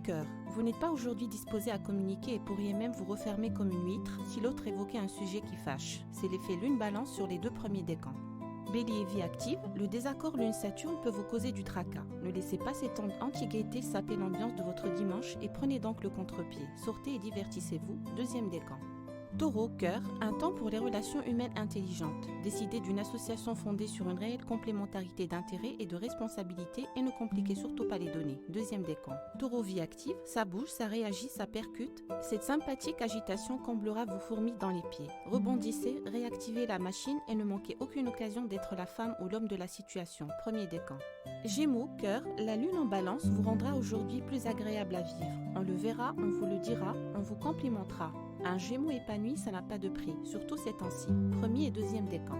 cœur. Vous n'êtes pas aujourd'hui disposé à communiquer et pourriez même vous refermer comme une huître si l'autre évoquait un sujet qui fâche. C'est l'effet lune-balance sur les deux premiers décans. Bélier, vie active, le désaccord lune-Saturne peut vous causer du tracas. Ne laissez pas cet temps anti-gaieté saper l'ambiance de votre dimanche et prenez donc le contre-pied. Sortez et divertissez-vous, deuxième décan. Taureau, cœur, un temps pour les relations humaines intelligentes. Décidez d'une association fondée sur une réelle complémentarité d'intérêts et de responsabilités et ne compliquez surtout pas les données. Deuxième décan. Taureau, vie active, ça bouge, ça réagit, ça percute. Cette sympathique agitation comblera vos fourmis dans les pieds. Rebondissez, réactivez la machine et ne manquez aucune occasion d'être la femme ou l'homme de la situation. Premier décan. Gémeaux, cœur, la lune en balance vous rendra aujourd'hui plus agréable à vivre. On le verra, on vous le dira, on vous complimentera. Un Gémeaux épanoui, ça n'a pas de prix, surtout ces temps-ci. Premier et deuxième décan.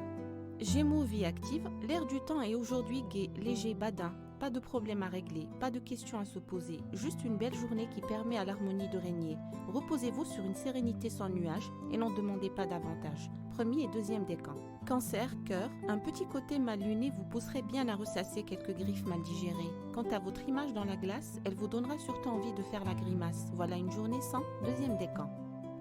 Gémeaux, vie active, l'air du temps est aujourd'hui gai, léger, badin. Pas de problème à régler, pas de questions à se poser, juste une belle journée qui permet à l'harmonie de régner. Reposez-vous sur une sérénité sans nuages et n'en demandez pas davantage. Premier et deuxième décan. Cancer, cœur, un petit côté mal luné vous pousserait bien à ressasser quelques griffes mal digérées. Quant à votre image dans la glace, elle vous donnera surtout envie de faire la grimace. Voilà une journée sans deuxième décan.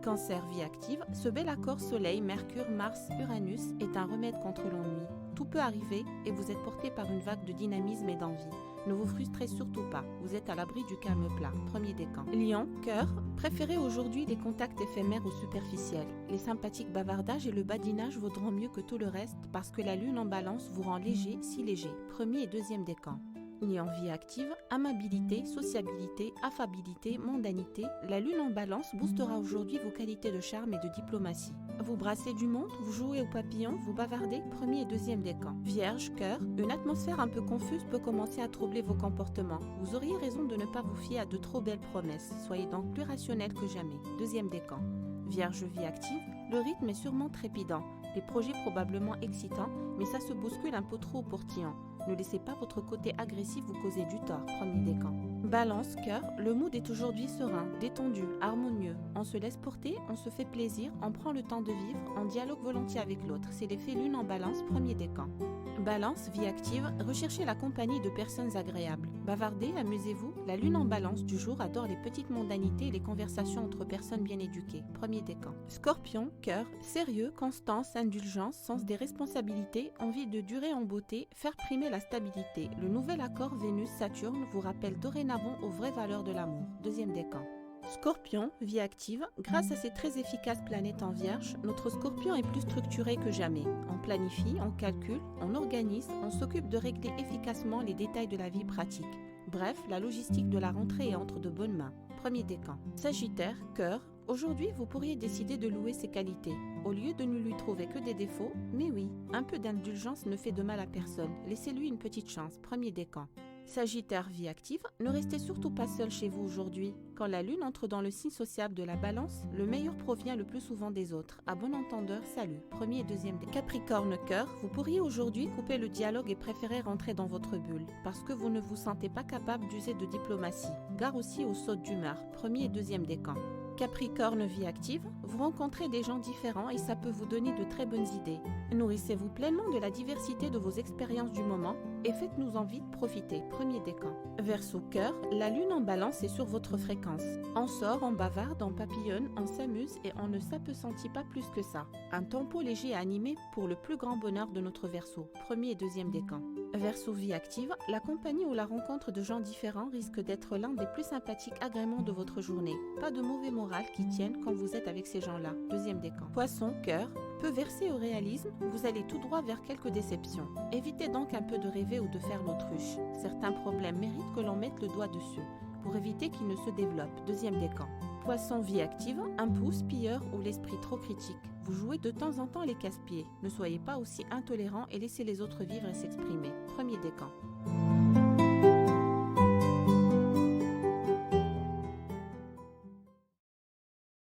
Cancer, vie active, ce bel accord Soleil, Mercure, Mars, Uranus est un remède contre l'ennui. Tout peut arriver et vous êtes porté par une vague de dynamisme et d'envie. Ne vous frustrez surtout pas, vous êtes à l'abri du calme plat. Premier décan. Lion, cœur, préférez aujourd'hui les contacts éphémères ou superficiels. Les sympathiques bavardages et le badinage vaudront mieux que tout le reste parce que la lune en balance vous rend léger, si léger. Premier et deuxième décan. Lion, vie active, amabilité, sociabilité, affabilité, mondanité, la lune en balance boostera aujourd'hui vos qualités de charme et de diplomatie. Vous brassez du monde, vous jouez au papillon, vous bavardez, premier et deuxième décan. Vierge, cœur, une atmosphère un peu confuse peut commencer à troubler vos comportements. Vous auriez raison de ne pas vous fier à de trop belles promesses, soyez donc plus rationnel que jamais. Deuxième décan. Vierge, vie active, le rythme est sûrement trépidant, les projets probablement excitants, mais ça se bouscule un peu trop au portillon. Ne laissez pas votre côté agressif vous causer du tort, premier décan. Balance, cœur, le mood est aujourd'hui serein, détendu, harmonieux. On se laisse porter, on se fait plaisir, on prend le temps de vivre, on dialogue volontiers avec l'autre. C'est l'effet lune en balance, premier décan. Balance, vie active, recherchez la compagnie de personnes agréables. Bavardez, amusez-vous. La lune en balance du jour adore les petites mondanités et les conversations entre personnes bien éduquées. Premier décan. Scorpion, cœur, sérieux, constance, indulgence, sens des responsabilités, envie de durer en beauté, faire primer la stabilité. Le nouvel accord Vénus-Saturne vous rappelle dorénavant aux vraies valeurs de l'amour. Deuxième décan. Scorpion, vie active, grâce à ces très efficaces planètes en Vierge, notre Scorpion est plus structuré que jamais. On planifie, on calcule, on organise, on s'occupe de régler efficacement les détails de la vie pratique. Bref, la logistique de la rentrée est entre de bonnes mains. Premier décan. Sagittaire, cœur, aujourd'hui vous pourriez décider de louer ses qualités. Au lieu de ne lui trouver que des défauts, mais oui, un peu d'indulgence ne fait de mal à personne. Laissez-lui une petite chance. Premier décan. Sagittaire, vie active, ne restez surtout pas seul chez vous aujourd'hui. Quand la lune entre dans le signe sociable de la balance, le meilleur provient le plus souvent des autres. À bon entendeur, salut. Premier et deuxième décan. Capricorne, cœur, vous pourriez aujourd'hui couper le dialogue et préférer rentrer dans votre bulle, parce que vous ne vous sentez pas capable d'user de diplomatie. Gare aussi aux sautes d'humeur. Premier et deuxième décan. Capricorne, vie active, vous rencontrez des gens différents et ça peut vous donner de très bonnes idées. Nourrissez-vous pleinement de la diversité de vos expériences du moment et faites-nous envie de profiter. Premier décan. Verseau, cœur, la lune en balance est sur votre fréquence. On sort, on bavarde, on papillonne, on s'amuse et on ne s'appesantit pas plus que ça. Un tempo léger et animé pour le plus grand bonheur de notre Verseau. Premier et deuxième décan. Verseau, vie active, la compagnie ou la rencontre de gens différents risque d'être l'un des plus sympathiques agréments de votre journée. Pas de mauvais moral qui tienne quand vous êtes avec ces gens-là. Deuxième décan. Poisson, cœur, peu versé au réalisme, vous allez tout droit vers quelques déceptions. Évitez donc un peu de rêver ou de faire l'autruche. Certains problèmes méritent que l'on mette le doigt dessus, pour éviter qu'ils ne se développent. Deuxième décan. Poisson, vie active, un pouce pilleur ou l'esprit trop critique. Vous jouez de temps en temps les casse-pieds. Ne soyez pas aussi intolérant et laissez les autres vivre et s'exprimer. Premier décan.